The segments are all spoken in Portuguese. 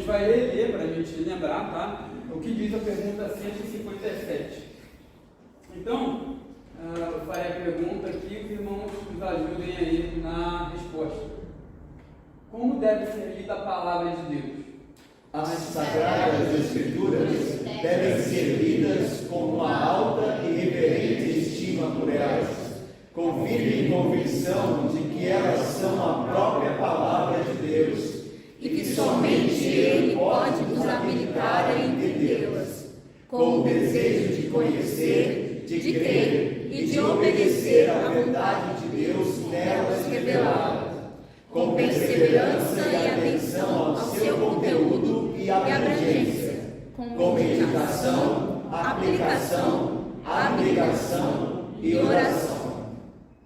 vai reler para a gente lembrar, tá? O que diz a pergunta 157. Então, eu farei a pergunta aqui e os irmãos nos ajudem aí na resposta. Como deve ser lida a palavra de Deus? As Sagradas Escrituras devem ser lidas com uma alta e reverente estima por elas, com firme convicção de que elas são a própria palavra de Deus e que somente Ele pode nos habilitar a entendê-las, com o desejo de conhecer, de crer e de obedecer à vontade de Deus nelas revelada, com perseverança e atenção ao seu conteúdo e abrangência, com meditação, aplicação, abnegação e oração.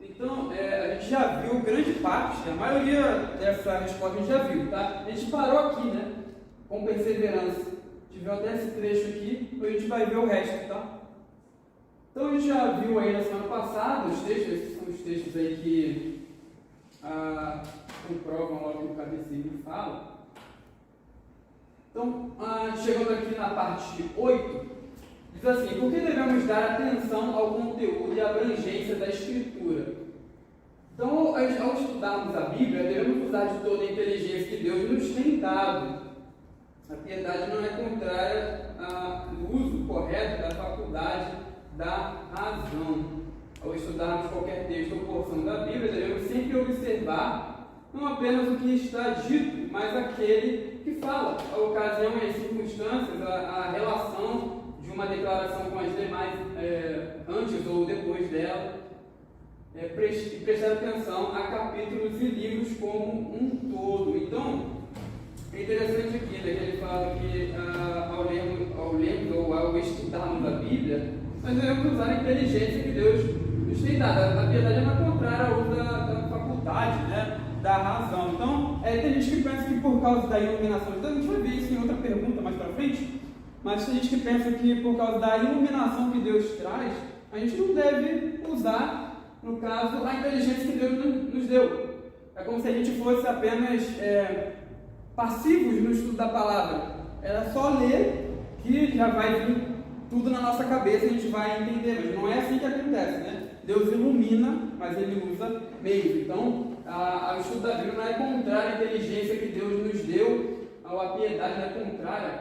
Então, a gente já viu grande parte, a maioria dessa resposta a gente já viu, tá? A gente parou aqui, né? Com perseverança. A gente viu até esse trecho aqui, depois a gente vai ver o resto, tá? Então a gente já viu aí na semana passada os textos, esses são os textos aí que comprovam logo o que o catecismo fala. Então, chegando aqui na parte 8, diz assim: por que devemos dar atenção ao conteúdo e abrangência da Escritura? Então, ao estudarmos a Bíblia, devemos usar de toda a inteligência que Deus nos tem dado. A piedade não é contrária ao uso correto da faculdade da razão. Ao estudarmos qualquer texto ou porção da Bíblia, devemos sempre observar não apenas o que está dito, mas aquele que fala, a ocasião e as circunstâncias, a relação de uma declaração com as demais, antes ou depois dela. Prestar atenção a capítulos e livros como um todo. Então, é interessante aqui, né, que ele fala que ao lermos ou ao estudarmos a Bíblia, nós devemos usar a inteligência que Deus nos tem dado. A piedade não é contrária ao uso da faculdade, né, da razão. Então, tem gente que pensa que por causa da iluminação de Deus, a gente vai ver isso em outra pergunta mais para frente, mas tem gente que pensa que por causa da iluminação que Deus traz, a gente não deve usar, no caso, a inteligência que Deus nos deu. É como se a gente fosse apenas passivos no estudo da palavra. Era só ler que já vai vir tudo na nossa cabeça e a gente vai entender. Mas não é assim que acontece, né? Deus ilumina, mas Ele usa meios. Então, o estudo da Bíblia não é contrário à inteligência que Deus nos deu, a piedade não é contrária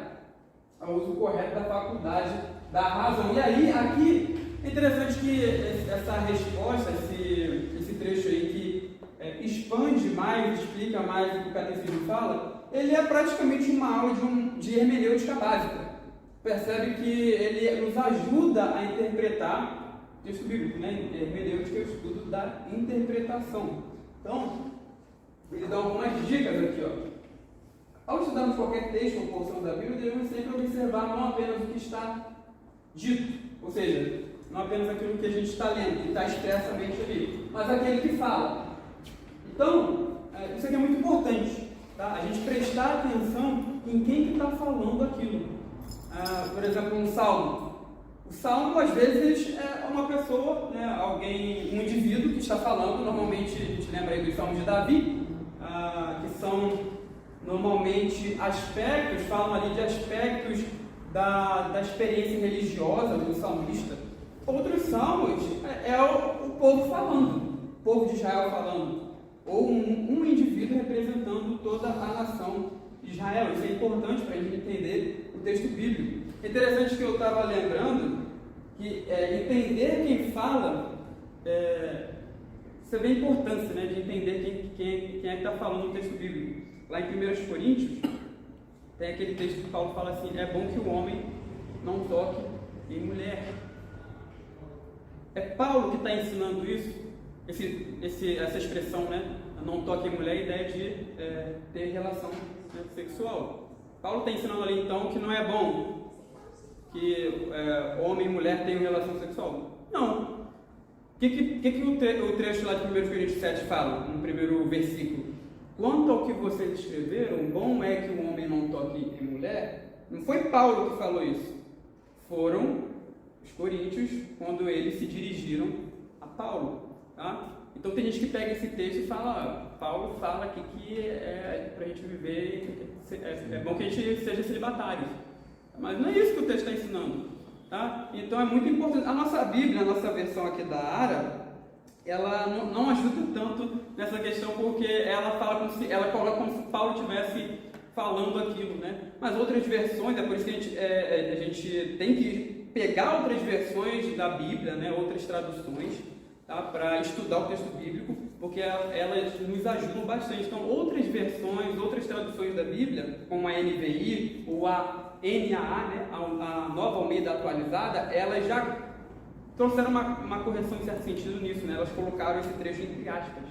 ao uso correto da faculdade da razão. E aí, aqui, é interessante que essa resposta, esse trecho aí que expande mais, explica mais o que o catecismo fala, ele é praticamente uma aula de hermenêutica básica. Percebe que ele nos ajuda a interpretar o texto bíblico, né? Hermenêutica é o estudo da interpretação. Então, ele dá algumas dicas aqui, ó. Ao estudarmos qualquer texto ou porção da Bíblia, devemos sempre observar não apenas o que está dito, ou seja, não apenas aquilo que a gente está lendo, que está expressamente ali, mas aquele que fala. Então, isso aqui é muito importante, tá? A gente prestar atenção em quem está falando aquilo. Por exemplo, um salmo. O salmo, às vezes, é uma pessoa, né, alguém, um indivíduo que está falando. Normalmente, a gente lembra aí dos salmos de Davi, que são normalmente aspectos, falam ali de aspectos da experiência religiosa do salmista. Outros salmos é o povo falando, o povo de Israel falando, ou um indivíduo representando toda a nação de Israel. Isso é importante para a gente entender o texto bíblico. É interessante que eu estava lembrando que entender quem fala, isso é bem importante, né, de entender quem é que está falando no texto bíblico. Lá em 1 Coríntios, tem aquele texto que Paulo fala assim: é bom que o homem não toque em mulher. É Paulo que está ensinando isso, essa expressão, né? Não toque em mulher, a ideia de ter relação, né, sexual. Paulo está ensinando ali então que não é bom que homem e mulher tenham relação sexual. Não. O que o trecho lá de 1 Coríntios 7 fala, no primeiro versículo? Quanto ao que vocês escreveram, bom é que o homem não toque em mulher. Não foi Paulo que falou isso. Foram os coríntios, quando eles se dirigiram a Paulo. Tá? Então tem gente que pega esse texto e fala: Paulo fala aqui que para a gente viver, é bom que a gente seja celibatário. Mas não é isso que o texto está ensinando. Tá? Então é muito importante. A nossa Bíblia, a nossa versão aqui da ARA, ela não ajuda tanto nessa questão, porque ela fala ela coloca como se Paulo estivesse falando aquilo, né? Mas outras versões, é por isso que a gente tem que pegar outras versões da Bíblia, né? Outras traduções, tá? Para estudar o texto bíblico, porque elas nos ajudam bastante. Então, outras versões, outras traduções da Bíblia, como a NVI ou a NAA, né? A Nova Almeida Atualizada, elas já trouxeram uma correção em certo sentido nisso, né? Elas colocaram esse trecho entre aspas.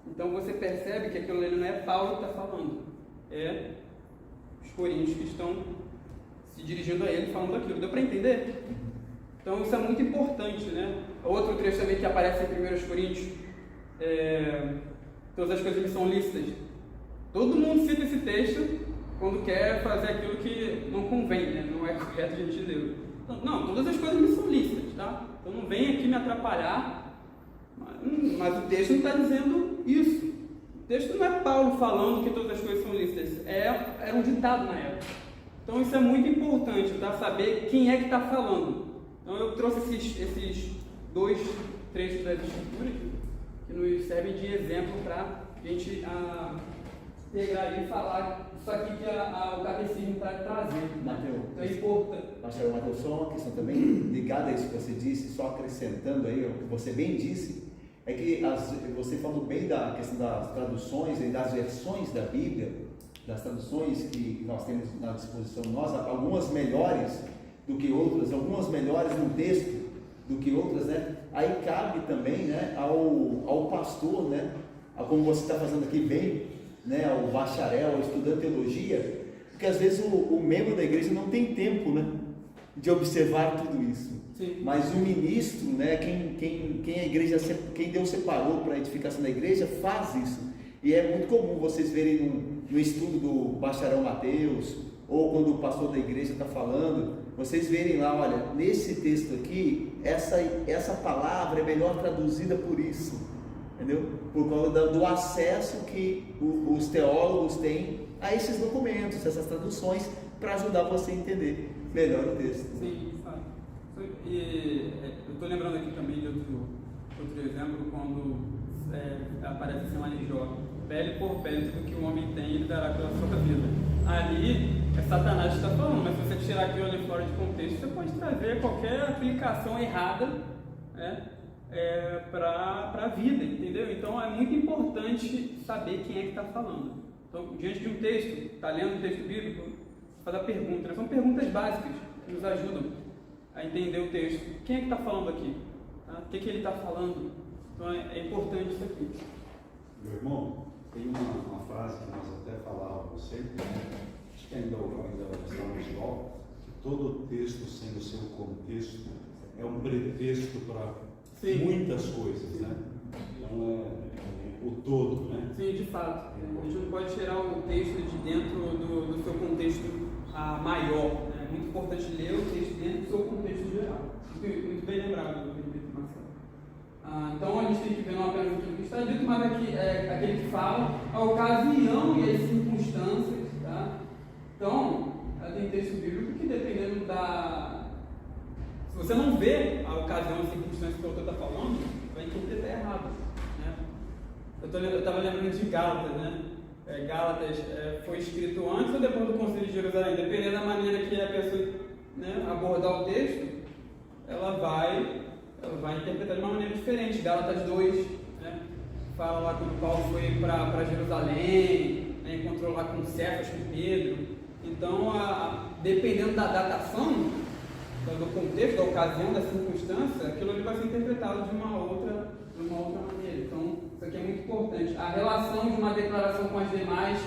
Então você percebe que aquilo ali não é Paulo que está falando, é os coríntios que estão se dirigindo a ele falando aquilo. Deu para entender? Então isso é muito importante, né? Outro trecho também que aparece em 1 Coríntios, todas as coisas me são lícitas. Todo mundo cita esse texto quando quer fazer aquilo que não convém, né? Não é correto diante de Deus. Não, todas as coisas me são lícitas, tá? Então não vem aqui me atrapalhar, mas o texto não está dizendo isso. O texto não é Paulo falando que todas as coisas são lícitas, era um ditado na época. Então isso é muito importante, tá? Saber quem é que está falando. Então eu trouxe esses dois trechos das Escrituras que nos servem de exemplo para a gente pegar e falar isso aqui que o catecismo está trazendo. Mateus, então é importante. Pastor Mateus, só uma questão também ligada a isso que você disse, só acrescentando aí o que você bem disse, é que você falou bem da questão das traduções e das versões da Bíblia, das traduções que nós temos na disposição nossa, algumas melhores do que outras, algumas melhores no texto do que outras, né? Aí cabe também, né, ao pastor, né, como você está fazendo aqui bem, né, ao bacharel, ao estudante de teologia, porque às vezes o membro da igreja não tem tempo, né, de observar tudo isso. Sim. Mas o ministro, né, quem a igreja, quem Deus separou para a edificação da igreja, faz isso. E é muito comum vocês verem no estudo do bacharel Mateus, ou quando o pastor da igreja está falando, vocês verem lá, olha, nesse texto aqui, essa palavra é melhor traduzida por isso, entendeu? Por causa do acesso que os teólogos têm a esses documentos, essas traduções, para ajudar você a entender melhor o texto. Sim, sabe. E eu estou lembrando aqui também de outro exemplo, quando aparece assim lá em Jó, pele por pele, tudo que o homem tem, ele dará pela sua vida. Ali é Satanás que está falando, mas se você tirar aquilo ali fora de contexto, você pode trazer qualquer aplicação errada, né, para a vida, entendeu? Então é muito importante saber quem é que está falando. Então, diante de um texto, está lendo um texto bíblico, faz a pergunta, né? São perguntas básicas que nos ajudam a entender o texto. Quem é que está falando aqui? Tá? O que ele está falando? Então é importante isso aqui. Meu irmão, tem uma frase que nós até falávamos sempre, acho que ainda está no visual, que todo texto, sem o seu contexto, é um pretexto para muitas coisas, né? Então é o todo, né? Sim, de fato. A gente não pode tirar o texto de dentro do seu contexto maior. Né? É muito importante ler o texto dentro do seu contexto geral. Muito bem lembrado, Marcelo. Então a gente tem que ver não apenas aquilo que está dito, mas aquele que fala a ocasião e as circunstâncias. Tá? Então, tem texto bíblico que, dependendo da. Se você não vê a ocasião e as circunstâncias que o autor está falando, vai interpretar errado. Né? Eu estava lembrando de Gálatas, né? Gálatas foi escrito antes ou depois do Concílio de Jerusalém? Dependendo da maneira que a pessoa, né, abordar o texto, ela vai interpretar de uma maneira diferente. Gálatas 2, né, fala lá quando Paulo foi para Jerusalém, né, encontrou lá com Cefas, com Pedro. Então, dependendo da datação, do contexto, da ocasião, da circunstância, aquilo ali vai ser interpretado de uma outra maneira. Então, isso aqui é muito importante. A relação de uma declaração com as demais,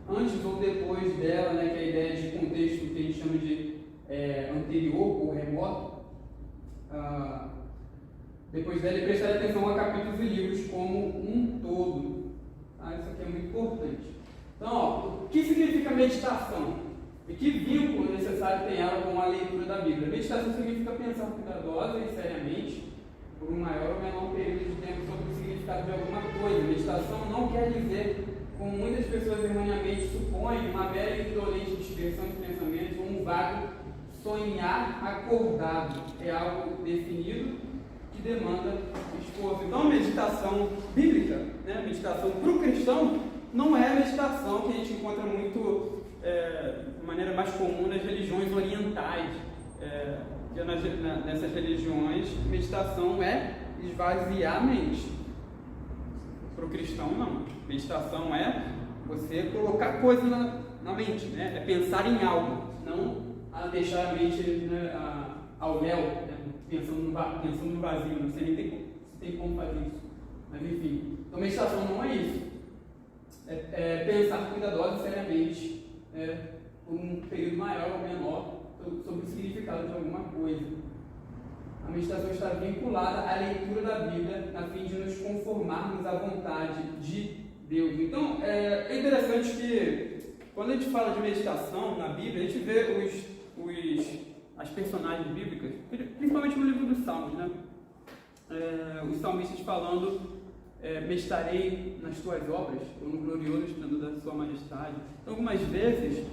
antes ou depois dela, né, que é a ideia de contexto que a gente chama de anterior ou remoto, depois dela, e prestar atenção a capítulos e livros como um todo. Tá? Isso aqui é muito importante. Então, o que significa meditação? E que vínculo necessário tem ela com a leitura da Bíblia? Meditação significa pensar cuidadosa e seriamente por um maior ou menor período de tempo sobre o significado de alguma coisa. Meditação não quer dizer, como muitas pessoas erroneamente supõem, uma mera e indolente dispersão de pensamentos ou um vago sonhar acordado. É algo definido que demanda esforço. Então, a meditação bíblica, né, meditação para o cristão, não é a meditação que a gente encontra muito de maneira mais comum nas religiões orientais. Nessas religiões, meditação é esvaziar a mente. Para o cristão, não. Meditação é você colocar coisa na mente, né? É pensar em algo, não deixar a mente, né, ao léu, né? pensando no vazio. Não sei nem se tem como fazer isso. Mas enfim, então meditação não é isso. É pensar cuidadosa e seriamente, por um período maior ou menor, sobre o significado de alguma coisa. A meditação está vinculada à leitura da Bíblia, a fim de nos conformarmos à vontade de Deus. Então, é interessante que, quando a gente fala de meditação na Bíblia, a gente vê as personagens bíblicas, principalmente no livro dos Salmos, né? Os salmistas falando, meditarei nas tuas obras, ou no glorioso esplendor da sua majestade. Então, algumas vezes,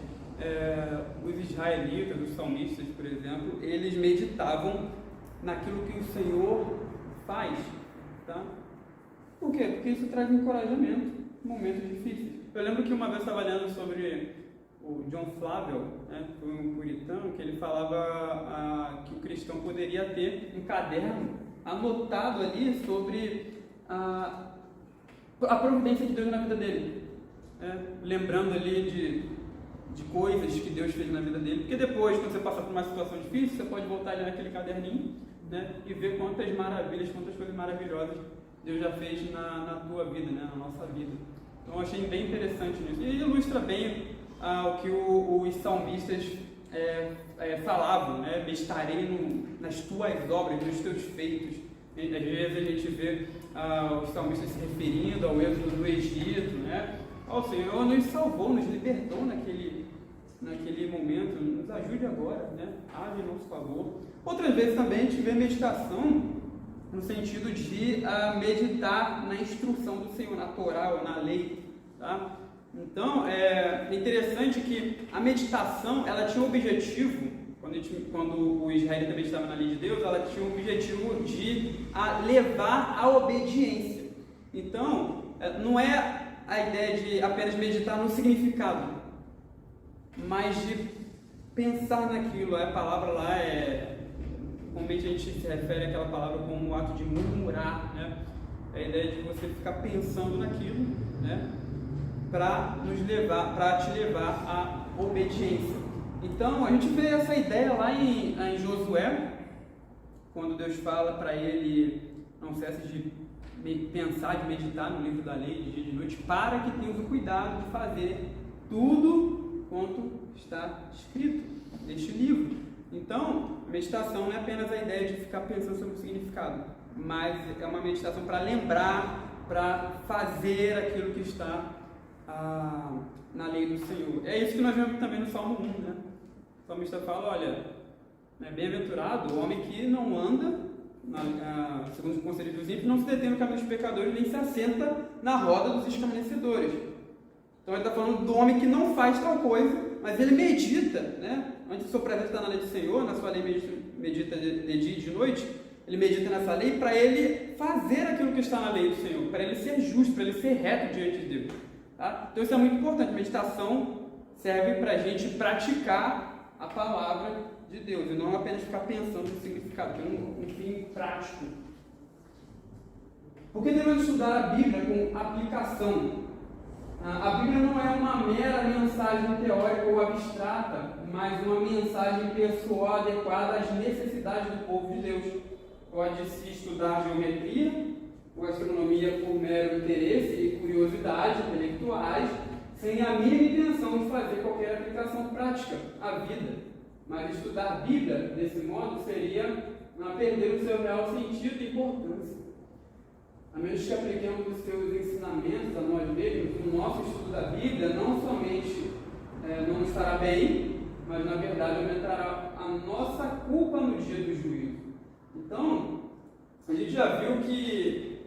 os israelitas, os salmistas, por exemplo, eles meditavam naquilo que o Senhor faz, tá? Por quê? Porque isso traz encorajamento em momentos difíceis. Eu lembro que uma vez estava lendo sobre o John Flavel, né, foi um puritano, que ele falava que o cristão poderia ter um caderno anotado ali sobre a providência de Deus na vida dele, lembrando ali de coisas que Deus fez na vida dele, porque depois, quando você passar por uma situação difícil, você pode voltar ali naquele caderninho, né, e ver quantas maravilhas, quantas coisas maravilhosas Deus já fez na tua vida, né, na nossa vida. Então eu achei bem interessante isso. E ilustra bem o que os salmistas falavam, né, meditarei nas tuas obras, nos teus feitos. Às vezes a gente vê os salmistas se referindo ao êxodo do Egito, né? O Senhor nos salvou, nos libertou naquele momento, nos ajude agora, né? Age em nosso favor. Outras vezes também a gente vê meditação no sentido de meditar na instrução do Senhor, na Torá ou na lei, tá? Então, é interessante que a meditação, ela tinha o objetivo, quando o israelita meditava na lei de Deus, ela tinha o objetivo de levar à obediência. Então, não é a ideia de apenas meditar no significado, mas de pensar naquilo. A palavra lá comumente a gente se refere àquela palavra como um ato de murmurar, né? É a ideia de você ficar pensando naquilo, né? Para te levar à obediência. Então, a gente vê essa ideia lá em Josué, quando Deus fala para ele: não cesse de pensar, de meditar no livro da lei, de dia e de noite, para que tenhas o cuidado de fazer tudo quanto está escrito neste livro. Então, a meditação não é apenas a ideia de ficar pensando sobre o significado, mas é uma meditação para lembrar, para fazer aquilo que está na lei do Senhor. É isso que nós vemos também no Salmo 1, né? O salmista fala: olha, bem-aventurado o homem que não anda segundo o conselho dos ímpios, não se detém no caminho dos pecadores, nem se assenta na roda dos escarnecedores. Então ele está falando do homem que não faz tal coisa, mas ele medita, né? Antes do seu presente está na lei do Senhor, na sua lei medita de dia e de noite, ele medita nessa lei para ele fazer aquilo que está na lei do Senhor, para ele ser justo, para ele ser reto diante de Deus. Tá? Então isso é muito importante. Meditação serve para a gente praticar a palavra de Deus, e não apenas ficar pensando no significado, que é um fim prático. Por que devemos estudar a Bíblia com aplicação? A Bíblia não é uma mera mensagem teórica ou abstrata, mas uma mensagem pessoal adequada às necessidades do povo de Deus. Pode-se estudar geometria ou astronomia por mero interesse e curiosidade intelectuais, sem a mínima intenção de fazer qualquer aplicação prática à vida. Mas estudar a Bíblia desse modo seria perder o seu real sentido e importância. A menos que apliquemos os seus ensinamentos a nós mesmos, o nosso estudo da Bíblia não somente não estará bem, mas na verdade aumentará a nossa culpa no dia do juízo. Então, A gente já viu que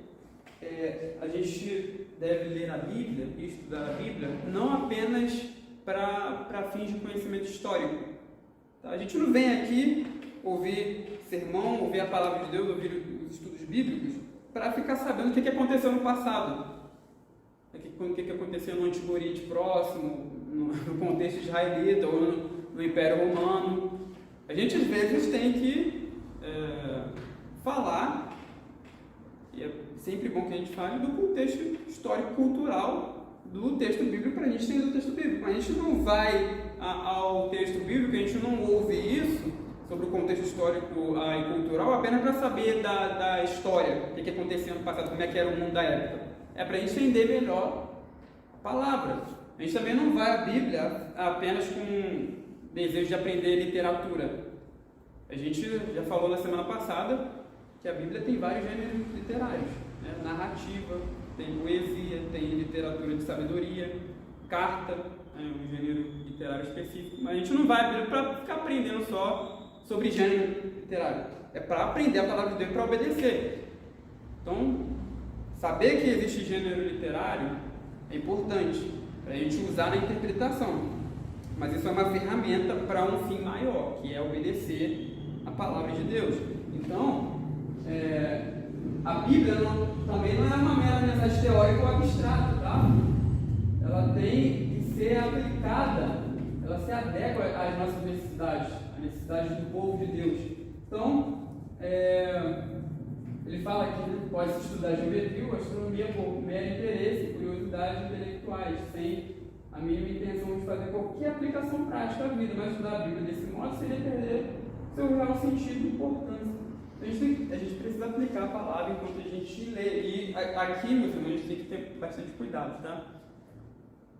a gente deve ler a Bíblia e estudar a Bíblia não apenas para fins de conhecimento histórico. Tá? A gente não vem aqui ouvir sermão, ouvir a palavra de Deus, ouvir os estudos bíblicos para ficar sabendo o que aconteceu no passado, o que aconteceu no Antigo Oriente Próximo, no contexto israelita ou no Império Romano. A gente às vezes tem que falar, e é sempre bom que a gente fale do contexto histórico-cultural do texto bíblico para a gente entender o texto bíblico. A gente não vai ao texto bíblico, a gente não ouve isso sobre o contexto histórico e cultural apenas para saber da história, o que acontecia no passado, como é que era o mundo da época. É para a gente entender melhor a palavra. A gente também não vai à Bíblia apenas com desejo de aprender literatura. A gente já falou na semana passada que a Bíblia tem vários gêneros literários, né? Narrativa, tem poesia, tem literatura de sabedoria, carta, um gênero literário específico. Mas a gente não vai à Bíblia para ficar aprendendo só sobre gênero literário. É para aprender a palavra de Deus, para obedecer. Então, saber que existe gênero literário é importante para a gente usar na interpretação. Mas isso é uma ferramenta para um fim maior, que é obedecer a palavra de Deus. Então, a Bíblia também não é uma mera mensagem teórica ou abstrata, tá? Ela tem que ser aplicada, ela se adequa às nossas necessidades, às necessidades do povo de Deus. Então, ele fala que pode-se estudar geometria ou astronomia por mero interesse e curiosidades intelectuais, sem a mínima intenção de fazer qualquer aplicação prática à vida, mas estudar a Bíblia desse modo seria perder seu real sentido e importância. A gente precisa aplicar a palavra enquanto a gente lê. E aqui, meus irmãos, a gente tem que ter bastante cuidado, tá?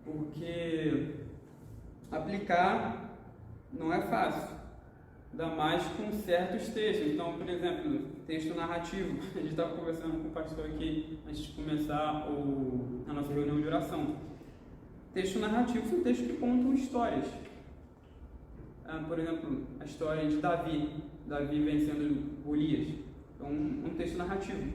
Porque aplicar não é fácil, ainda mais com certos textos. Então, por exemplo, texto narrativo. A gente estava conversando com o pastor aqui antes de começar a nossa reunião de oração. Texto narrativo são textos que contam histórias. Por exemplo, a história de Davi vencendo Golias. É um texto narrativo.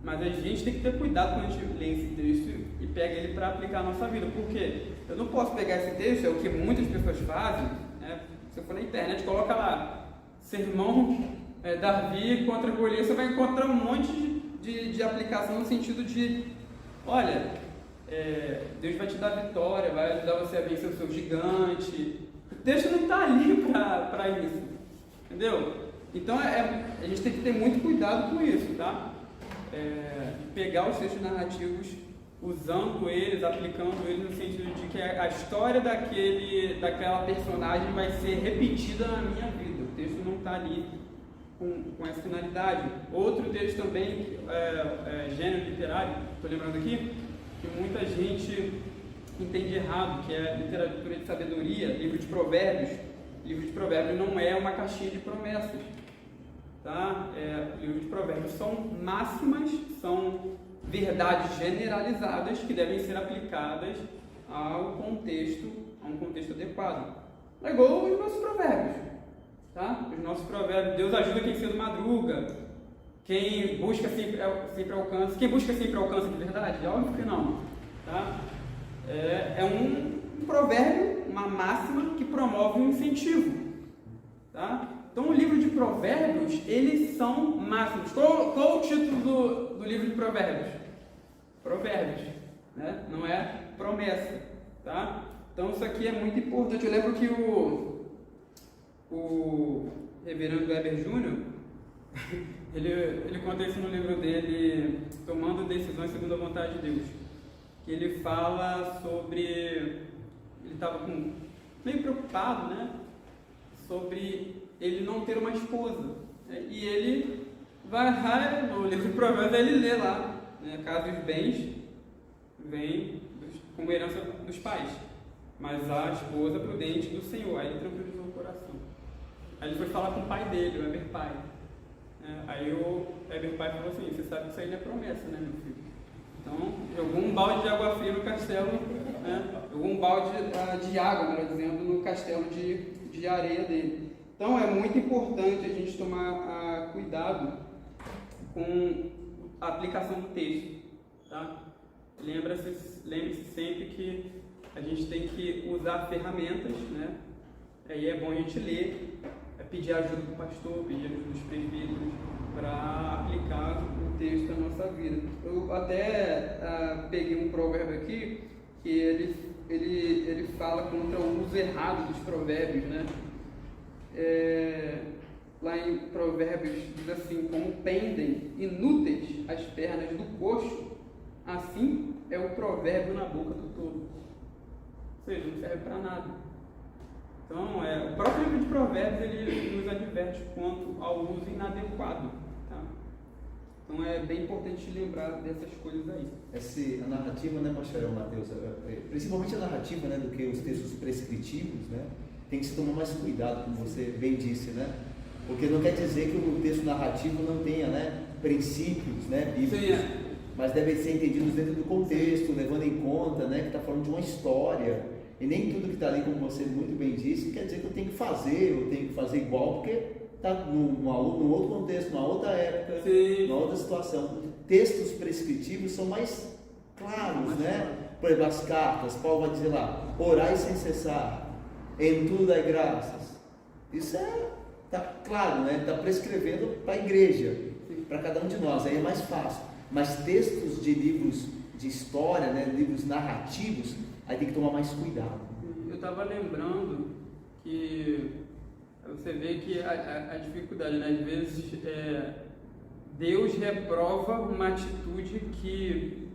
Mas a gente tem que ter cuidado quando a gente lê esse texto e pega ele para aplicar a nossa vida. Por quê? Eu não posso pegar esse texto, é o que muitas pessoas fazem. Se eu for na internet, coloca lá sermão Davi contra Golias, você vai encontrar um monte de aplicação no sentido de, olha, Deus vai te dar vitória, vai ajudar você a vencer o seu gigante. O texto não está ali para isso, entendeu? Então a gente tem que ter muito cuidado com isso, tá? Pegar os textos narrativos, usando eles, aplicando eles no sentido de que a história daquela personagem vai ser repetida na minha vida. O texto não está ali com essa finalidade. Outro texto também, gênero literário, estou lembrando aqui, que muita gente entende errado, que é literatura de sabedoria, livro de provérbios. Livro de provérbios não é uma caixinha de promessas, tá? Livro de provérbios são máximas, são verdades generalizadas que devem ser aplicadas a um contexto adequado. É igual os nossos provérbios, tá? Os nossos provérbios, Deus ajuda quem cedo madruga, quem busca sempre alcança. Quem busca sempre alcança de verdade? Óbvio que não, tá? É um provérbio, uma máxima que promove um incentivo, tá? Então, o livro de provérbios, eles são máximos. Qual o título do livro de provérbios? Provérbios, né? Não é promessa, tá? Então, isso aqui é muito importante. Eu lembro que o reverendo Weber Júnior, ele conta isso no livro dele, Tomando Decisões Segundo a Vontade de Deus, que ele fala sobre, ele estava meio preocupado, né, sobre ele não ter uma esposa, né, e ele vai no livro de Provérbios, ele lê lá, né, caso os bens vêm como herança dos pais, mas a esposa prudente do Senhor. Aí ele tranquilizou o coração. Aí ele foi falar com o pai dele, o Weber pai. Aí o Weber pai falou assim: você sabe que isso aí não é promessa, né, meu filho? Então, jogou um balde de água fria no castelo, né? Jogou um balde de água, melhor dizendo, no castelo de areia dele. Então, é muito importante a gente tomar cuidado com a aplicação do texto, tá? Lembre-se sempre que a gente tem que usar ferramentas, né? Aí é bom a gente ler, pedir ajuda do pastor, pedir ajuda dos presbíteros para aplicar o texto na nossa vida. Eu até peguei um provérbio aqui que ele fala contra o uso errado dos provérbios, né? Lá em Provérbios diz assim: como pendem inúteis as pernas do coxo, assim é o provérbio na boca do tolo. Ou seja, não serve para nada. Então, o próprio livro de Provérbios ele nos adverte quanto ao uso inadequado. Tá? Então, é bem importante lembrar dessas coisas aí. A narrativa, né, pastor Mateus, principalmente a narrativa, né, do que os textos prescritivos, né, tem que se tomar mais cuidado, como você bem disse, né? Porque não quer dizer que o texto narrativo não tenha, né, princípios, né, bíblicos, Sim, mas devem ser entendidos dentro do contexto, levando em conta, né, que está falando de uma história. E nem tudo que está ali, como você muito bem disse, quer dizer que eu tenho que fazer igual, porque está num outro contexto, numa outra época, sim, numa outra situação. Textos prescritivos são mais claros, né? Por exemplo, as cartas, Paulo vai dizer lá: orai sem cessar, em tudo dai graças. Isso está claro, né? Está prescrevendo para a igreja, para cada um de nós, aí é mais fácil. Mas textos de livros de história, né? Livros narrativos, aí tem que tomar mais cuidado. Eu estava lembrando que você vê que a dificuldade, né? Às vezes Deus reprova uma atitude que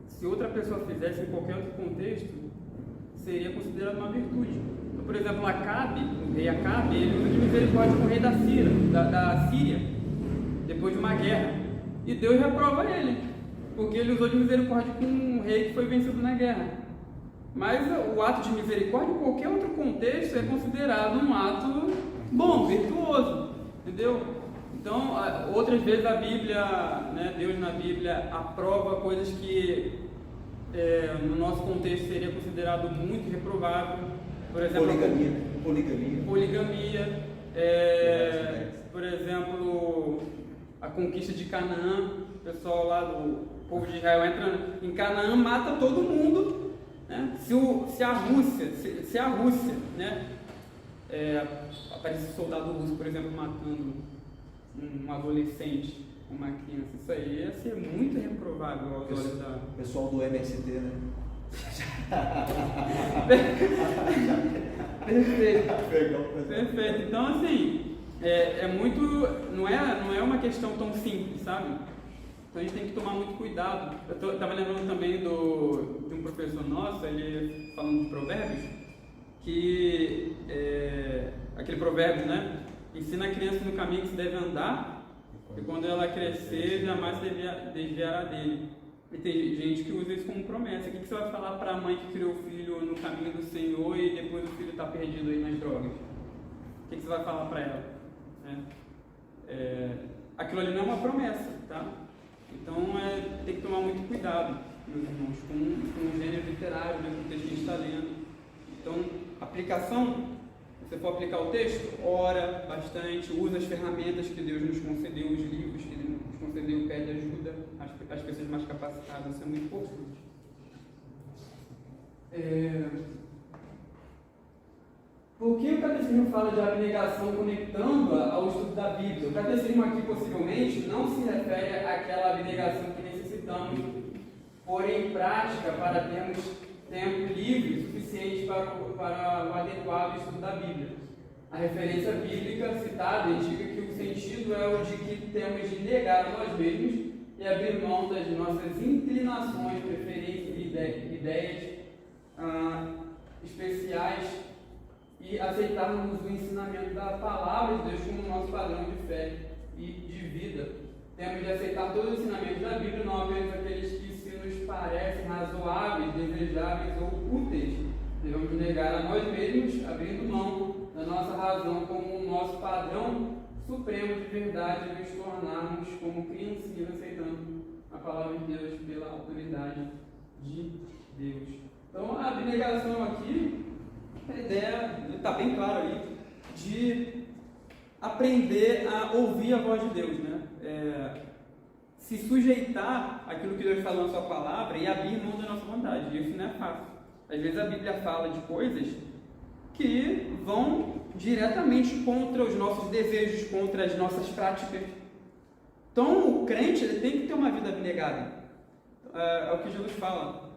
se outra pessoa fizesse em qualquer outro contexto, seria considerada uma virtude. Então, por exemplo, o rei Acabe, ele usa de misericórdia com o rei da Síria, depois de uma guerra. E Deus reprova ele, porque ele usou de misericórdia com um rei que foi vencido na guerra. Mas o ato de misericórdia, em qualquer outro contexto, é considerado um ato bom, virtuoso, entendeu? Então, outras vezes a Bíblia, né, Deus na Bíblia aprova coisas que no nosso contexto seria considerado muito reprovável. Por exemplo, poligamia, por exemplo, a conquista de Canaã. O pessoal lá do povo de Israel entra em Canaã, mata todo mundo, né? Se a Rússia, né, aparece um soldado russo, por exemplo, matando um adolescente, uma criança, isso aí ia ser muito reprovável aos olhos da... Pessoal do MST, né? Perfeito. Então, assim, não é uma questão tão simples, sabe? Então a gente tem que tomar muito cuidado. Eu estava lembrando também de um professor nosso, ele falando de provérbios, que aquele provérbio, né? Ensina a criança no caminho que se deve andar, e quando ela crescer, jamais se desviará dele. E tem gente que usa isso como promessa. O que você vai falar para a mãe que criou o filho no caminho do Senhor e depois o filho está perdido aí nas drogas? O que você vai falar para ela? Aquilo ali não é uma promessa, tá? Então tem que tomar muito cuidado, meus irmãos, com o gênero literário, né, com o texto que a gente está lendo. Então, aplicação, se você for aplicar o texto, ora bastante, usa as ferramentas que Deus nos concedeu, os livros que Ele nos concedeu, pede ajuda às pessoas mais capacitadas, isso é muito importante. Por que o catecismo fala de abnegação conectando-a ao estudo da Bíblia? O catecismo aqui, possivelmente, não se refere àquela abnegação que necessitamos pôr em prática para termos tempo livre suficiente para o adequado estudo da Bíblia. A referência bíblica citada indica que o sentido é o de que temos de negar a nós mesmos e abrir mão das nossas inclinações, preferências e ideias especiais e aceitarmos o ensinamento da palavra de Deus como nosso padrão de fé e de vida. Temos de aceitar todos os ensinamentos da Bíblia, não apenas aqueles que se nos parecem razoáveis, desejáveis ou úteis. Devemos negar a nós mesmos, abrindo mão da nossa razão como o nosso padrão supremo de verdade e nos tornarmos como criancinhas aceitando a palavra de Deus pela autoridade de Deus. Então a abnegação aqui, a ideia está bem clara aí, de aprender a ouvir a voz de Deus, né? se sujeitar àquilo que Deus falou na sua palavra e abrir mão da nossa vontade. Isso não é fácil. Às vezes a Bíblia fala de coisas que vão diretamente contra os nossos desejos, contra as nossas práticas. Então o crente ele tem que ter uma vida abnegada. É o que Jesus fala,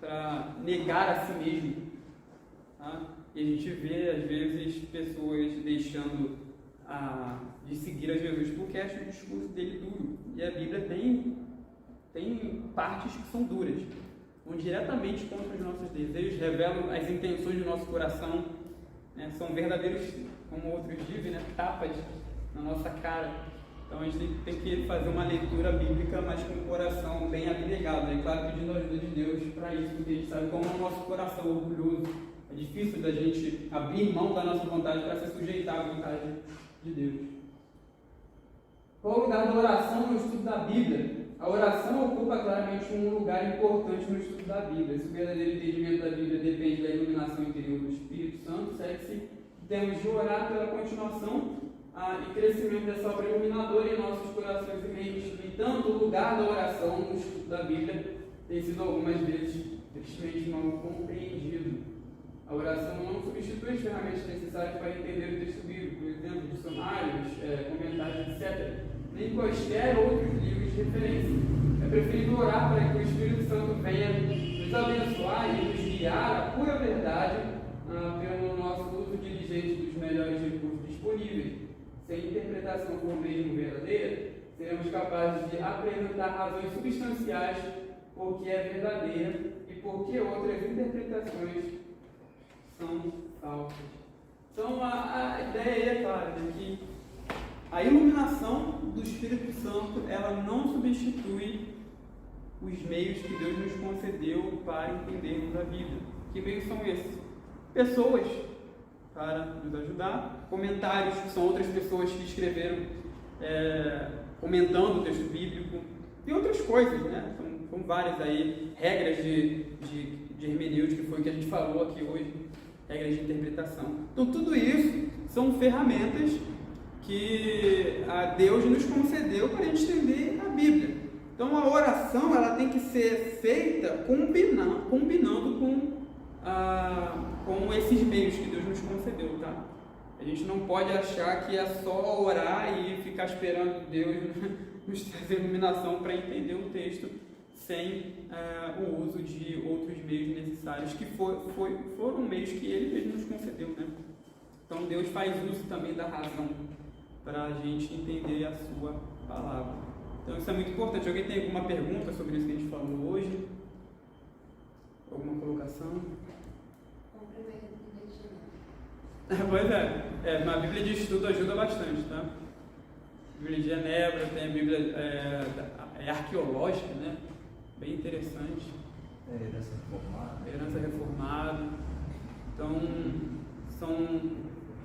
para negar a si mesmo. Tá? E a gente vê às vezes pessoas deixando de seguir a Jesus porque acham o discurso dele duro. E a Bíblia tem partes que são duras, vão diretamente contra os nossos desejos, revelam as intenções do nosso coração, né? São verdadeiros, como outros dizem, né? Tapas na nossa cara. Então a gente tem que fazer uma leitura bíblica, mas com o coração bem abnegado, e claro, pedindo a ajuda de Deus para isso, porque a gente sabe como é o nosso coração orgulhoso. É difícil da gente abrir mão da nossa vontade para se sujeitar à vontade de Deus. Qual o lugar da oração no estudo da Bíblia? A oração ocupa claramente um lugar importante no estudo da Bíblia. Esse verdadeiro entendimento da Bíblia depende da iluminação interior do Espírito Santo. Segue-se que temos de orar pela continuação e crescimento dessa obra iluminadora em nossos corações e mentes. No entanto, o lugar da oração no estudo da Bíblia tem sido algumas vezes tristemente mal compreendido. A oração não substitui as ferramentas necessárias para entender o texto bíblico, por exemplo, dicionários, comentários, etc., nem quaisquer outros livros de referência. É preferível orar para que o Espírito Santo venha nos abençoar e nos guiar à pura verdade pelo nosso uso diligente dos melhores recursos disponíveis. Se a interpretação for mesmo verdadeira, seremos capazes de apresentar razões substanciais por que é verdadeira e por que outras interpretações são falsas. Então a ideia é clara, né, que a iluminação do Espírito Santo ela não substitui os meios que Deus nos concedeu para entendermos a Bíblia. Que meios são esses? Pessoas para nos ajudar, comentários, que são outras pessoas que escreveram comentando o texto bíblico, e outras coisas, né? São várias aí, regras de hermenêutica, que foi o que a gente falou aqui hoje, regras de interpretação. Então tudo isso são ferramentas que Deus nos concedeu para a gente entender a Bíblia. Então a oração ela tem que ser feita combinando com esses meios que Deus nos concedeu, tá? A gente não pode achar que é só orar e ficar esperando Deus nos trazer iluminação para entender o texto sem o uso de outros meios necessários, que foram meios que Ele mesmo nos concedeu, né? Então Deus faz uso também da razão para a gente entender a sua palavra. Então isso é muito importante. Alguém tem alguma pergunta sobre isso que a gente falou hoje? Alguma colocação? Pois na Bíblia de Estudo ajuda bastante, tá? A Bíblia de Genebra, tem a Bíblia arqueológica, né? Bem interessante. Herança reformada. Então,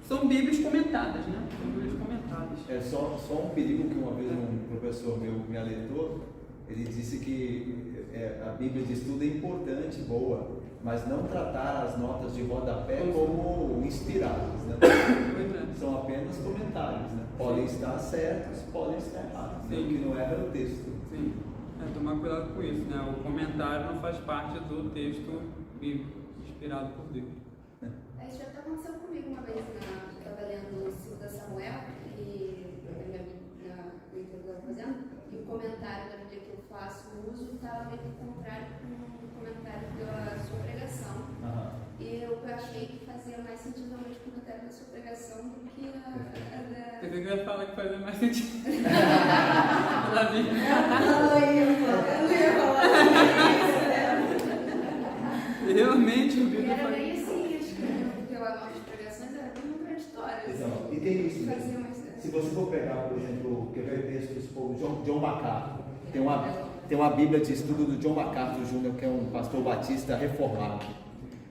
são Bíblias comentadas, né? São Bíblias comentadas. É só um perigo que uma vez um professor meu me alertou. Ele disse que a Bíblia de Estudo é importante, boa, mas não tratar as notas de rodapé como inspiradas, né? São apenas comentários, né? Podem estar certos, podem estar errados, né? O que não erra é o texto. Sim, tomar cuidado com isso, né? O comentário não faz parte do texto bíblico, inspirado por Deus. Isso já aconteceu comigo uma vez, eu estava lendo o 2 Samuel, e na leitura que eu estava fazendo, e o comentário da Bíblia que eu faço uso estava meio contrário com o comentário da sua pregação. E eu achei que fazia mais sentido realmente o comentário da sua pregação do que a da... Você que ia falar que fazia mais sentido. Realmente, o Bíblia era bem assim, acho que porque as nossas pregações eram bem contraditórias. Então, e tem isso, né? Se você for pegar, por exemplo, quer ver textos como John MacArthur, tem uma Bíblia de estudo do John MacArthur Jr., que é um pastor batista reformado.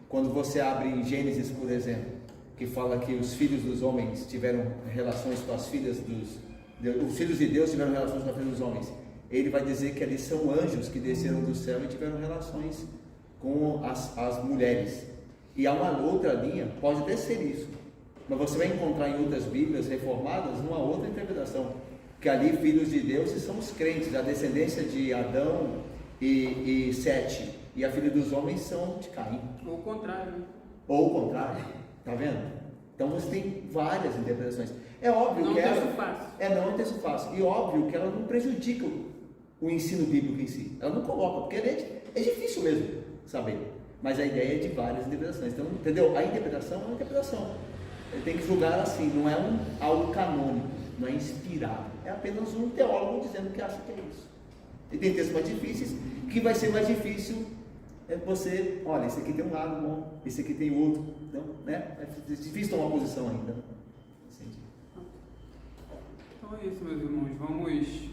Quando você abre em Gênesis, por exemplo, que fala que os filhos dos homens tiveram relações com as filhas os filhos de Deus tiveram relações com as filhas dos homens, ele vai dizer que ali são anjos que desceram do céu e tiveram relações com as mulheres. E há uma outra linha, pode até ser isso, mas você vai encontrar em outras Bíblias reformadas uma outra interpretação, que ali filhos de Deus são os crentes, a descendência de Adão e Sete, e a filha dos homens são de Caim. Ou o contrário, né? Ou o contrário, tá vendo? Então você tem várias interpretações. É óbvio Não que é um ela... texto fácil. Não é um texto fácil. E óbvio que ela não prejudica o ensino bíblico em si. Ela não coloca, porque é difícil mesmo saber. Mas a ideia é de várias interpretações. Então, entendeu? A interpretação é uma interpretação. Ele tem que julgar assim, não é algo canônico, não é inspirado. É apenas um teólogo dizendo que acha que é isso. E tem textos mais difíceis, que vai ser mais difícil você, olha, esse aqui tem um lado bom, esse aqui tem outro. Então, né? É difícil tomar posição ainda. Então é isso, meus irmãos. Vamos